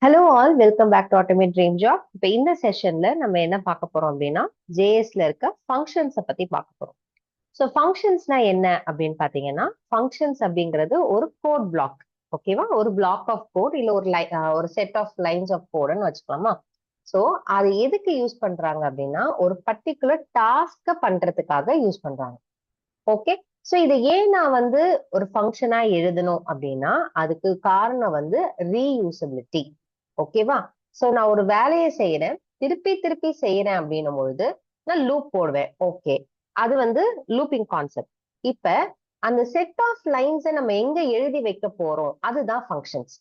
Hello all welcome back to automate dream job. இப்போ இந்த செஷன்ல நம்ம என்ன பார்க்க போறோம் அப்படின்னா ஜேஎஸ்ல இருக்க ஃபங்க்ஷன்ஸை பத்தி பார்க்க போறோம். ஸோ ஃபங்க்ஷன்ஸ்னா என்ன அப்படின்னு பார்த்தீங்கன்னா ஃபங்க்ஷன்ஸ் அப்படிங்கிறது ஒரு கோட் பிளாக். ஓகேவா? ஒரு பிளாக் ஆஃப் கோட் இல்லை ஒரு செட் ஆஃப் லைன்ஸ் ஆஃப் கோடுன்னு வச்சுக்கலாமா? ஸோ அது எதுக்கு யூஸ் பண்றாங்க அப்படின்னா ஒரு பர்டிகுலர் டாஸ்க்கை பண்றதுக்காக யூஸ் பண்றாங்க. ஓகே. ஸோ இதை ஏன் நான் வந்து ஒரு ஃபங்க்ஷனா எழுதணும் அப்படின்னா அதுக்கு காரணம் வந்து ரீயூசபிலிட்டி. ஓகேவா? ஸோ நான் ஒரு வேலையை செய்யறேன், திருப்பி திருப்பி செய்யறேன் அப்படின்னும் பொழுது நான் லூப் போடுவேன். ஓகே, அது வந்து லூப்பிங் கான்செப்ட். இப்ப அந்த செட் ஆஃப் லைன்ஸை நம்ம எங்க எழுதி வைக்க போறோம் அதுதான் ஃபங்க்ஷன்ஸ்.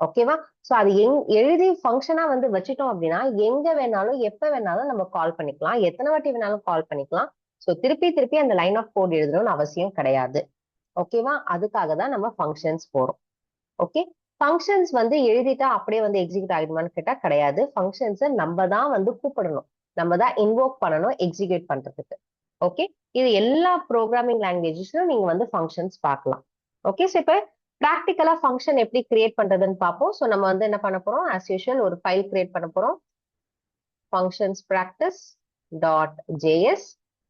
ஓகேவா? ஸோ அது எழுதி ஃபங்க்ஷனா வந்து வச்சுட்டோம் அப்படின்னா எங்க வேணாலும் எப்ப வேணாலும் நம்ம கால் பண்ணிக்கலாம், எத்தனை வாட்டி வேணாலும் கால் பண்ணிக்கலாம். ஸோ திருப்பி திருப்பி அந்த லைன் ஆஃப் கோட் எழுதணும்னு அவசியம் கிடையாது. ஓகேவா? அதுக்காக தான் நம்ம ஃபங்க்ஷன்ஸ் போறோம். ஓகே. ஃபங்க்ஷன்ஸ் வந்து எழுதிட்டா அப்படியே வந்து எக்ஸிக்யூட் ஆகிடுமான்னு கேட்டா கிடையாது. ஃபங்க்ஷன்ஸை நம்ம தான் வந்து கூப்பிடணும், நம்ம தான் இன்வோக் பண்ணணும் எக்ஸிக்யூட் பண்றதுக்கு. ஓகே. இது எல்லா ப்ரோக்ராமிங் லாங்குவேஜஸ்லும் நீங்க வந்து ஃபங்க்ஷன்ஸ் பார்க்கலாம். ஓகே. ஸோ இப்போ ப்ராக்டிக்கலா ஃபங்க்ஷன் எப்படி கிரியேட் பண்றதுன்னு பார்ப்போம். ஸோ நம்ம வந்து என்ன பண்ண போறோம், ஆஸ் யூஷுவல் ஒரு ஃபைல் கிரியேட் பண்ண போறோம், functions practice dot JS.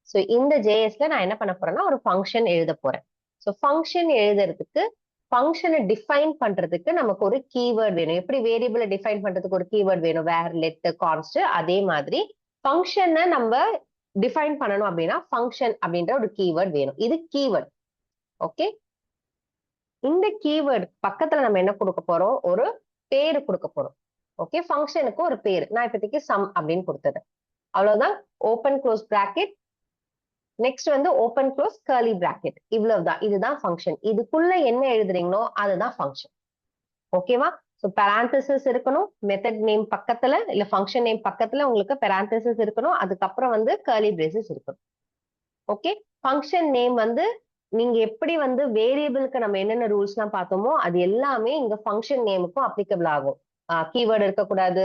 So இந்த ஜேஎஸ்ல நான் என்ன பண்ண போறேன்னா ஒரு ஃபங்க்ஷன் எழுத போறேன். ஸோ ஃபங்க்ஷன் எழுதுறதுக்கு ஃபங்க்ஷனை டிஃபைன் பண்றதுக்கு நமக்கு ஒரு கீவேர்ட் வேணும். எப்படி வேரியபிளை டிஃபைன் பண்றதுக்கு ஒரு கீவேர்ட் வேணும், வேர், லெட், கான்ஸ்ட், அதே மாதிரி ஃபங்க்ஷனை நம்ம டிஃபைன் பண்ணணும் அப்படின்னா ஃபங்க்ஷன் அப்படின்ற ஒரு கீவேர்ட் வேணும். இது கீவேர்ட். ஓகே. இந்த கீவேர்ட் பக்கத்துல நம்ம என்ன கொடுக்க போறோம், ஒரு பேரு கொடுக்க போறோம். ஓகே. ஃபங்க்ஷனுக்கு ஒரு பேரு நான் இப்போதைக்கு சம் அப்படின்னு கொடுத்தது. அவ்வளவுதான். ஓப்பன் க்ளோஸ் பிராக்கெட், நெக்ஸ்ட் வந்து ஓப்பன் க்ளோஸ் கர்லி பிராக்கெட். இவ்வளவுதான். இதுதான் ஃபங்க்ஷன். இதுக்குள்ள என்ன எழுதுறீங்களோ அதுதான் ஃபங்க்ஷன். ஓகேவா? ஸோ பெராந்தசிஸ் இருக்கணும், மெத்தட் நேம் பக்கத்துல இல்ல ஃபங்க்ஷன் நேம் பக்கத்துல உங்களுக்கு பெராந்தசிஸ் இருக்கணும், அதுக்கப்புறம் வந்து கர்லி பிரேசஸ் இருக்கணும். ஓகே. ஃபங்க்ஷன் நேம் வந்து நீங்க எப்படி வந்து வேரியபிளுக்கு நம்ம என்னென்ன ரூல்ஸ் எல்லாம் பார்த்தோமோ அது எல்லாமே இங்க ஃபங்க்ஷன் நேமுக்கும் அப்ளிகபிள் ஆகும். கீவேர்டு இருக்கக்கூடாது,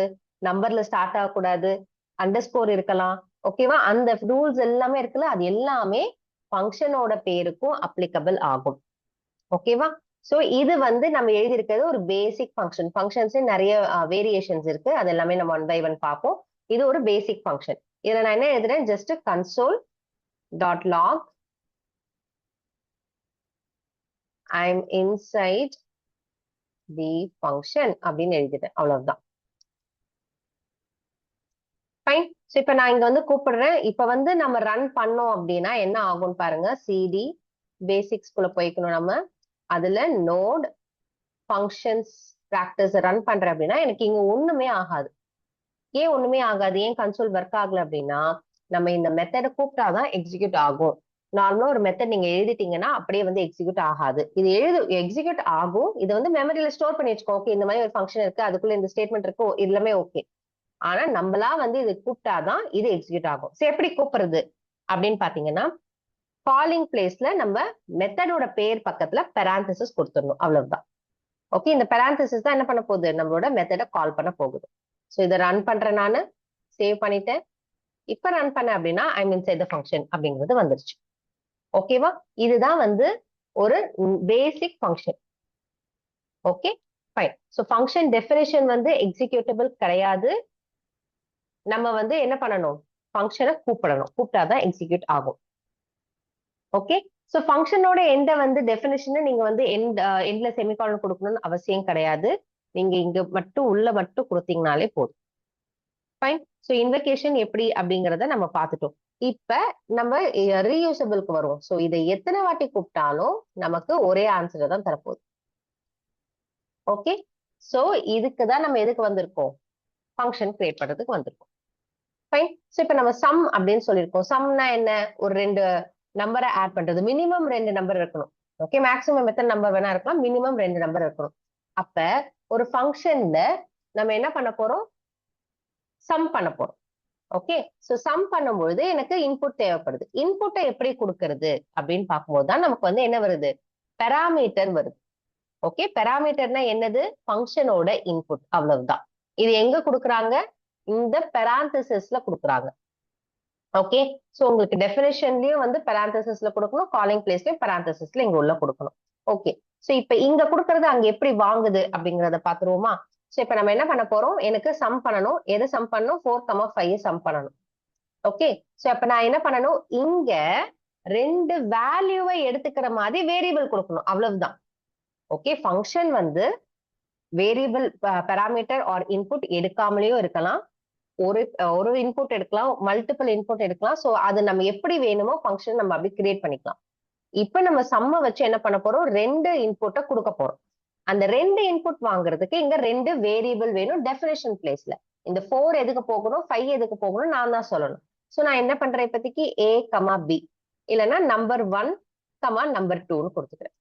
நம்பர்ல ஸ்டார்ட் ஆகக்கூடாது, அண்டர்ஸ்கோர் இருக்கலாம். ஓகேவா? அந்த ரூல்ஸ் எல்லாமே இருக்குல்ல, அது எல்லாமே ஃபங்க்ஷனோட பேருக்கும் அப்ளிகபிள் ஆகும். ஓகேவா? சோ இது வந்து நம்ம எழுதியிருக்கிறது ஒரு பேசிக் ஃபங்க்ஷன். ஃபங்க்ஷன்ஸ் நிறைய வேரியேஷன்ஸ் இருக்கு, அது எல்லாமே நம்ம ஒன் பை ஒன் பார்ப்போம். இது ஒரு பேசிக் ஃபங்க்ஷன். இதுல நான் என்ன எழுதுறேன், just console dot log I'm inside the function அப்படின்னு எழுதிட்டேன். அவ்வளவுதான். ஃபைன். ஸோ இப்ப நான் இங்க வந்து கூப்பிடுறேன். இப்ப வந்து நம்ம ரன் பண்ணோம் அப்படின்னா என்ன ஆகும் பாருங்க. சிடி பேசிக்ஸ்குள்ள போய்க்கணும் நம்ம. அதுல நோட் ஃபங்க்ஷன்ஸ் பிராக்டிஸ் ரன் பண்றேன் அப்படின்னா எனக்கு இங்க ஒண்ணுமே ஆகாது. ஏன் ஒண்ணுமே ஆகாது, ஏன் கன்சோல் ஒர்க் ஆகல அப்படின்னா நம்ம இந்த மெத்தடை கூப்பிட்டாதான் எக்ஸிக்யூட் ஆகும். நார்மலா ஒரு மெத்தட் நீங்க எழுதிட்டீங்கன்னா அப்படியே வந்து எக்ஸிக்யூட் ஆகாது. இது எக்ஸிக்யூட் ஆகும். இது வந்து மெமரியில ஸ்டோர் பண்ணி வச்சுக்கோ. ஓகே, இந்த மாதிரி ஒரு ஃபங்க்ஷன் இருக்கு, அதுக்குள்ள இந்த ஸ்டேட்மெண்ட் இருக்கு, எல்லாமே ஓகே. ஆனா நம்மளா வந்து இது கூப்பிட்டாதான் இது எக்ஸிக்யூட் ஆகும். சரி, எப்படி கூப்பிடுறது அப்படின்னு பாத்தீங்கன்னா காலிங் பிளேஸ்ல நம்ம மெத்தடோட பேர் பக்கத்துல பெராந்தசிஸ் கொடுத்துடணும். அவ்வளவுதான். ஓகே. இந்த பெராந்தசிஸ் தான் என்ன பண்ண போகுது, நம்மளோட மெத்தடை கால் பண்ண போகுது. ஸோ இதை ரன் பண்றேன், நானு சேவ் பண்ணிட்டேன். இப்ப ரன் பண்ண அப்படின்னா ஐம் இன்சைட் த ஃபங்க்ஷன் அப்படிங்கிறது வந்துருச்சு. ஓகேவா? இதுதான் வந்து ஒரு basic function. Okay, fine. So function definition வந்து எக்ஸிக்யூட்டபிள் கிடையாது. நம்ம வந்து என்ன பண்ணணும், ஃபங்க்ஷனை கூப்பிடணும், கூப்பிட்டாதான் எக்ஸிக்யூட் ஆகும். ஓகே. ஸோ ஃபங்க்ஷனோட எந்த வந்து டெஃபினிஷனை நீங்க வந்து எண்ட்ல செமிகாலன் கொடுக்கணும்னு அவசியம் கிடையாது. நீங்க இங்க மட்டும் உள்ள மட்டும் கொடுத்தீங்கனாலே போதும். ஃபைன். ஸோ இன்வெகேஷன் எப்படி அப்படிங்கிறத நம்ம பார்த்துட்டோம். இப்ப நம்ம ரீயூசபிளுக்கு வருவோம். ஸோ இதை எத்தனை வாட்டி கூப்பிட்டாலும் நமக்கு ஒரே ஆன்சர் தான் தரப்போகுது. ஓகே. ஸோ இதுக்கு தான் நம்ம எதுக்கு வந்திருக்கோம், ஃபங்க்ஷன் கிரியேட் பண்றதுக்கு வந்திருக்கோம். ஃபைன். ஸோ இப்ப நம்ம சம் அப்படின்னு சொல்லியிருக்கோம். சம்னா என்ன, ஒரு 2 நம்பரை ஆட் பண்றது. மினிமம் 2 நம்பர் இருக்கணும். ஓகே. மேக்ஸிமம் எத்தனை நம்பர் வேணா இருக்கலாம், மினிமம் 2 நம்பர் இருக்கணும். அப்ப ஒரு ஃபங்க்ஷன்ல நம்ம என்ன பண்ண போறோம், சம் பண்ண போறோம். ஓகே. சோ சம் பண்ணும்பொழுது எனக்கு இன்புட் தேவைப்படுது. இன்புட்டை எப்படி கொடுக்கறது அப்படின்னு பார்க்கும்போது தான் நமக்கு வந்து என்ன வருது, பெராமீட்டர் வருது. ஓகே. பெராமீட்டர்னா என்னது, ஃபங்க்ஷனோட இன்புட். அவ்வளவுதான். இது எங்க கொடுக்குறாங்க, இந்த பெராந்தசிஸ்ல கொடுக்குறாங்க. ஓகே. சோ உங்களுக்கு டெஃபினிஷன்லயும் வந்து பெராந்தசிஸ்ல கொடுக்கணும், காலிங் பிளேஸ்லயும் பெராந்தசிஸ்ல இங்க உள்ள கொடுக்கணும். ஓகே. சோ இப்ப இங்க கொடுக்கறது அங்க எப்படி வாங்குது அப்படிங்கறத பாத்துருவோமா. ஸோ இப்போ நம்ம என்ன பண்ண போறோம், எனக்கு சம் பண்ணணும். எது சம் பண்ணணும், 4,5 சம் பண்ணணும். ஓகே, ஸோ அப்ப நான் என்ன பண்ணணும், இங்க 2 வேல்யூவை எடுத்துக்கிற மாதிரி வேரியபிள் கொடுக்கணும், அவ்வளவுதான். ஓகே, ஃபங்க்ஷன் வந்து வேரியபிள் பாராமீட்டர் ஆர் இன்புட் எடுக்காமலேயும் இருக்கலாம். ஒரு இன்புட் எடுக்கலாம், மல்டிபிள் இன்புட் எடுக்கலாம். ஸோ அது நம்ம எப்படி வேணுமோ ஃபங்க்ஷன் நம்ம அப்படி கிரியேட் பண்ணிக்கலாம். இப்ப நம்ம சம்ம வச்சு என்ன பண்ண போறோம், 2 இன்புட்டை கொடுக்க போறோம். அந்த 2 இன்புட் வாங்குறதுக்கு இங்க 2 வேரியபிள் வேணும் டெஃபினேஷன் பிளேஸ்ல. இந்த 4 எதுக்கு போகணும், 5 எதுக்கு போகணும் நான் தான் சொல்லணும். ஸோ நான் என்ன பண்றேன் இப்போதைக்கு A, B இல்லைன்னா நம்பர் 1, நம்பர் 2ன்னு கொடுத்துக்கிறேன்.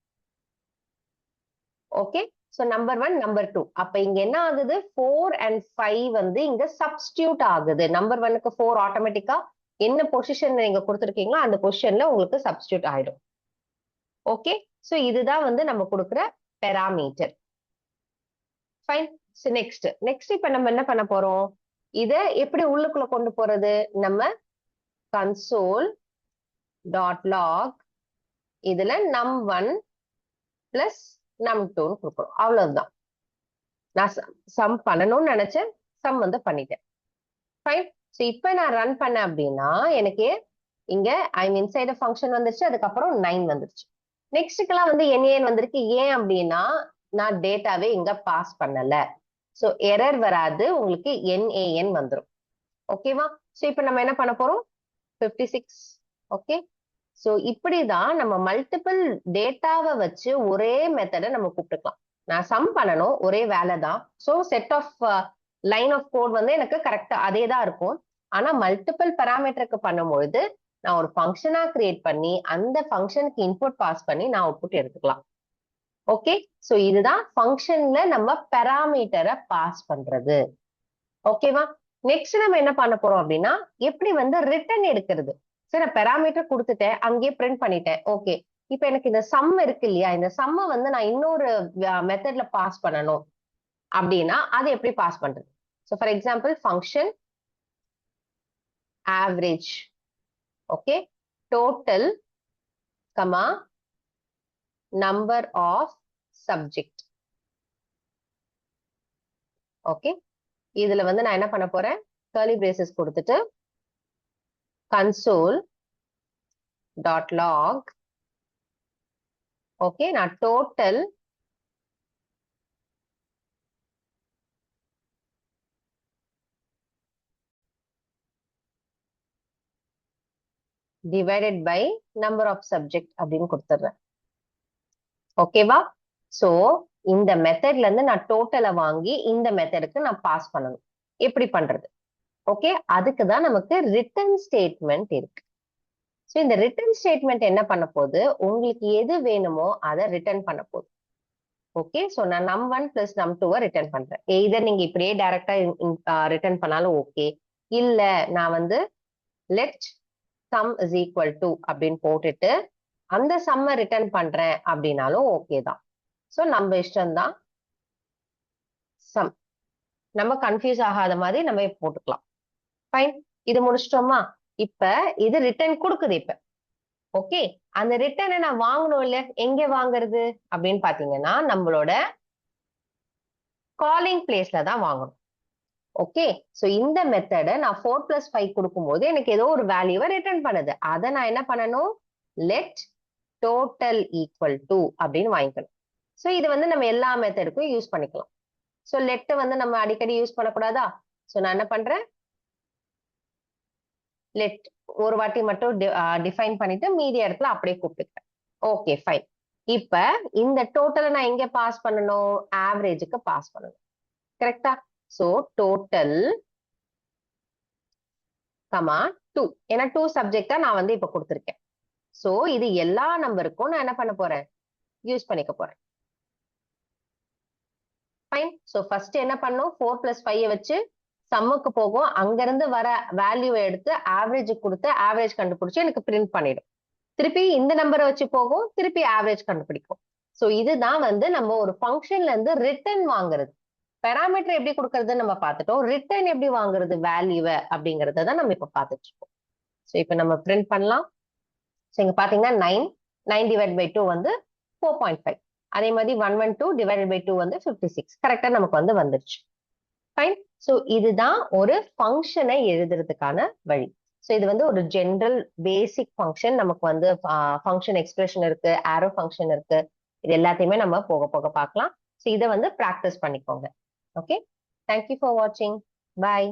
Okay, so number 1, number 2. அப்ப இங்க என்ன ஆகுது, 4 and 5 வந்து இங்க சப்ஸ்டியூட் ஆகுது. நம்பர் 1க்கு 4 ஆட்டோமேட்டிக்கா என்ன பொசிஷன் நீங்க கொடுத்துருக்கீங்களோ அந்த பொசிஷன்ல உங்களுக்கு சப்ஸ்டியூட் ஆயிடும். ஓகே, ஸோ இதுதான் வந்து நம்ம கொடுக்குற பெராமீட்டர். ஃபைன். நெக்ஸ்ட் இப்ப நம்ம என்ன பண்ண போறோம், இத எப்படி உள்ளுக்குள்ள கொண்டு போறது, நம்ம console.log இதுல num1 பிளஸ் num2ன்னு கொடுக்குறோம், அவ்வளவுதான். நான் சம் பண்ணணும்னு நினைச்சேன், சம் வந்து பண்ணிட்டேன். ஃபைன். ஸோ இப்ப நான் ரன் பண்ணேன் அப்படின்னா எனக்கு இங்க ஐம் இன்சைட் ஃபங்க்ஷன் வந்துருச்சு, அதுக்கப்புறம் 9 வந்துருச்சு. நெக்ஸ்ட்டுக்கெல்லாம் வந்து NaN வந்திருக்கு. ஏன் அப்படின்னா நான் டேட்டாவே இங்க பாஸ் பண்ணல. ஸோ எரர் வராது, உங்களுக்கு NaN வந்துடும். ஓகேவா? ஸோ இப்போ நம்ம என்ன பண்ண போறோம், 56. ஓகே, ஸோ இப்படிதான் நம்ம மல்டிபிள் டேட்டாவை வச்சு ஒரே மெத்தடை நம்ம கூப்பிட்டுக்கலாம். நான் சம் பண்ணணும், ஒரே வேலை தான். So set of line of code வந்து எனக்கு கரெக்டா அதே தான் இருக்கும். ஆனா மல்டிபிள் பாராமீட்டருக்கு பண்ணும்பொழுது நான் ஒரு ஃபங்க்ஷனா கிரியேட் பண்ணி அந்த ஃபங்க்ஷனுக்கு இன்புட் பாஸ் பண்ணி நான் அவுட்புட் எடுத்துக்கலாம். ஓகே, ஸோ இதுதான் ஃபங்க்ஷன்ல நம்ம பாராமீட்டரை பாஸ் பண்றது. ஓகேவா? நெக்ஸ்ட் நம்ம என்ன பண்ண போறோம் அப்படின்னா, எப்படி வந்து ரிட்டர்ன் எடுக்கிறது. சரி, நான் பாராமீட்டர் கொடுத்துட்டேன், அங்கேயே பிரிண்ட் பண்ணிட்டேன். ஓகே, இப்போ எனக்கு இந்த சம் இருக்கு இல்லையா, இந்த சம்மை வந்து நான் இன்னொரு மெத்தட்ல பாஸ் பண்ணணும் அப்படின்னா அது எப்படி பாஸ் பண்றது. So for example function average, okay, total comma number of subject. Okay, இதுல வந்து நான் என்ன பண்ண போறேன், கர்லி பிரேசஸ் கொடுத்துட்டு console.log ஓகே, நான் total divided by number of subject அப்படின்னு கொடுத்துட்றேன். ஓகேவா? சோ இந்த மெத்தட்ல இருந்து நான் டோட்டலை வாங்கி இந்த மெத்தடுக்கு நான் பாஸ் பண்ணணும். எப்படி பண்றது? ஓகே, அதுக்கு தான் நமக்கு ரிட்டர்ன் ஸ்டேட்மெண்ட் இருக்கு. ஸோ இந்த ரிட்டர்ன் ஸ்டேட்மெண்ட் என்ன பண்ண போகுது, உங்களுக்கு எது வேணுமோ அதை ரிட்டர்ன் பண்ண போகுது. ஓகே, ஸோ நான் num1 பிளஸ் num2 ரிட்டர்ன் பண்றேன். எய்தர் நீங்க இப்படியே டைரக்டா ரிட்டர்ன் பண்ணாலும் ஓகே, இல்ல நான் வந்து let some is equal to அப்படின்னு போட்டுட்டு அந்த சம்மை ரிட்டர்ன் பண்றேன் அப்படின்னாலும் ஓகே தான். ஸோ நம்ம இஷ்டம் தான். சம் நம்ம கன்ஃபியூஸ் ஆகாத மாதிரி நம்ம போட்டுக்கலாம். ஃபைன், இது முடிச்சிட்டோமா? இப்ப இது ரிட்டர்ன் கொடுக்குது. இப்ப ஓகே, அந்த ரிட்டர்னை நான் வாங்கணும் இல்ல, எங்க வாங்குறது அப்படின்னு பாத்தீங்கன்னா நம்மளோட காலிங் பிளேஸ்ல தான் வாங்கணும். ஓகே, சோ இந்த மெத்தடை நான் 4 + 5 கொடுக்கும்போது எனக்கு ஏதோ ஒரு வேல்யூவை ரிட்டர்ன் பண்ணுது. அதை நான் என்ன பண்ணணும், லெட் டோட்டல் ஈக்குவல் டு அப்படின்னு வாங்கிக்கணும். ஸோ இது வந்து நம்ம எல்லா மெத்தடுக்கும் யூஸ் பண்ணிக்கலாம். ஸோ லெட் வந்து நம்ம அடிக்கடி யூஸ் பண்ணக்கூடாதா? ஸோ நான் என்ன பண்றேன், லெட் ஒரு வாட்டி மட்டும் டிஃபைன் பண்ணிட்டு மீதி இடத்துல அப்படியே கூப்பிட்டுக்கிறேன். Okay, fine. இப்ப இந்த டோட்டலை நான் எங்க பாஸ் பண்ணணும், ஆவரேஜுக்கு பாஸ் பண்ணணும். கரெக்டா? சோ டோட்டல் கமா 2, ஏன்னா 2 சப்ஜெக்டா நான் வந்து இப்ப கொடுத்துருக்கேன். சோ இது எல்லா நம்பருக்கும் நான் என்ன பண்ண போறேன், யூஸ் பண்ணிக்க போறேன். ஃபைன். சோ ஃபர்ஸ்ட் என்ன பண்ணும், 4 + 5 வச்சு சம்முக்கு போகும், அங்கிருந்து வர வேல்யூவை எடுத்து ஆவரேஜ் கொடுத்து ஆவரேஜ் கண்டுபிடிச்சு எனக்கு பிரிண்ட் பண்ணிடும். திருப்பி இந்த நம்பரை வச்சு போகும், திருப்பி ஆவரேஜ் கண்டுபிடிக்கும். சோ இதுதான் வந்து நம்ம ஒரு ஃபங்க்ஷன்ல இருந்து ரிட்டர்ன் வாங்குறது. பாராமீட்டர் எப்படி கொடுக்கறதுன்னு நம்ம பார்த்துட்டோம், ரிட்டர்ன் எப்படி வாங்குறது வேல்யூவை அப்படிங்கறத தான் நம்ம இப்ப பார்த்துட்டு இருக்கோம். சோ இப்ப நம்ம பிரிண்ட் பண்ணலாம். சோ இங்க பாத்தீங்கன்னா 9 / 2 வந்து 4.5. அதே மாதிரி 112 டிவைடட் பை 2 வந்து 56. கரெக்டா நமக்கு வந்து வந்துருச்சு. ஃபைன். ஸோ இதுதான் ஒரு ஃபங்க்ஷனை எழுதுறதுக்கான வழி. ஸோ இது வந்து ஒரு ஜென்ரல் பேசிக் ஃபங்க்ஷன். நமக்கு வந்து ஃபங்க்ஷன் எக்ஸ்பிரஷன் இருக்கு, ஆரோ ஃபங்க்ஷன் இருக்கு. இது எல்லாத்தையுமே நம்ம போக போக பார்க்கலாம். ஸோ இதை வந்து ப்ராக்டிஸ் பண்ணிக்கோங்க. ஓகே, தேங்க்யூ ஃபார் வாட்சிங். பாய்.